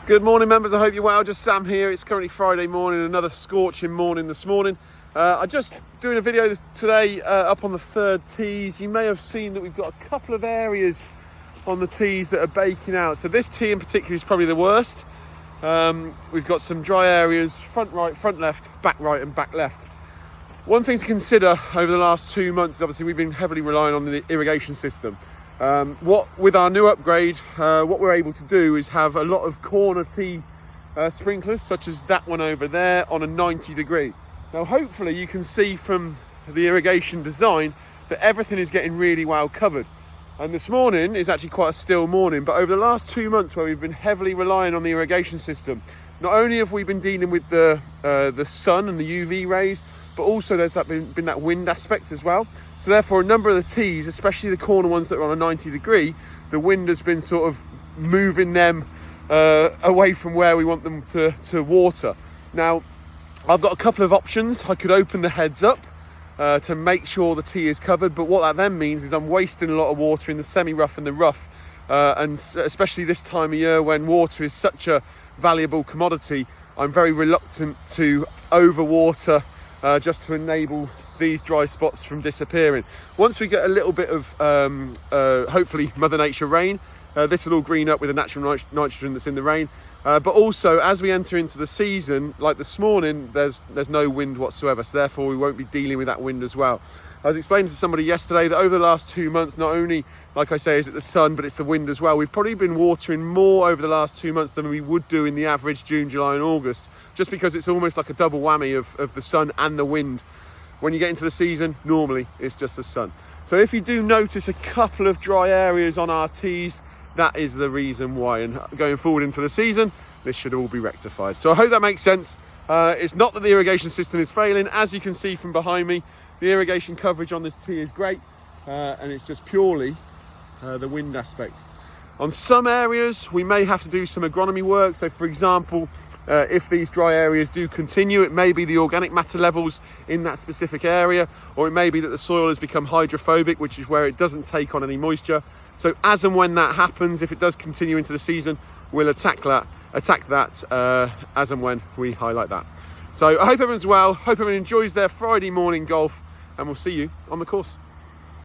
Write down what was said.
Good morning, members. I hope you're well. Just Sam here. It's currently Friday morning, another scorching morning this morning. I'm just doing a video today up on the third tees. You may have seen that we've got a couple of areas on the tees that are baking out. So this tee in particular is probably the worst. We've got some dry areas, front right, front left, back right and back left. One thing to consider over the last 2 months, obviously we've been heavily relying on the irrigation system. With our new upgrade, what we're able to do is have a lot of corner tee sprinklers, such as that one over there, on a 90-degree. Now hopefully you can see from the irrigation design that everything is getting really well covered. And this morning is actually quite a still morning, but over the last 2 months where we've been heavily relying on the irrigation system, not only have we been dealing with the sun and the UV rays, but also there's been that wind aspect as well. So therefore a number of the tees, especially the corner ones that are on a 90-degree, the wind has been sort of moving them away from where we want them to water. Now I've got a couple of options. I could open the heads up to make sure the tee is covered, but what that then means is I'm wasting a lot of water in the semi-rough and the rough, and especially this time of year when water is such a valuable commodity, I'm very reluctant to overwater just to enable these dry spots from disappearing. Once we get a little bit of hopefully Mother Nature rain, this will all green up with the natural nitrogen that's in the rain, but also as we enter into the season, like this morning, there's no wind whatsoever, so therefore we won't be dealing with that wind as well. I was explaining to somebody yesterday that over the last 2 months, not only, like I say, is it the sun, but it's the wind as well. We've probably been watering more over the last 2 months than we would do in the average June, July and August, just because it's almost like a double whammy of the sun and the wind. When you get into the season, normally it's just the sun. So if you do notice a couple of dry areas on our tees, that is the reason why. And going forward into the season, this should all be rectified. So I hope that makes sense. It's not that the irrigation system is failing. As you can see from behind me, the irrigation coverage on this tee is great, and it's just purely the wind aspect. On some areas, we may have to do some agronomy work. So for example, if these dry areas do continue, it may be the organic matter levels in that specific area, or it may be that the soil has become hydrophobic, which is where it doesn't take on any moisture. So as and when that happens, if it does continue into the season, we'll attack that as and when we highlight that. So I hope everyone's well, hope everyone enjoys their Friday morning golf, and we'll see you on the course.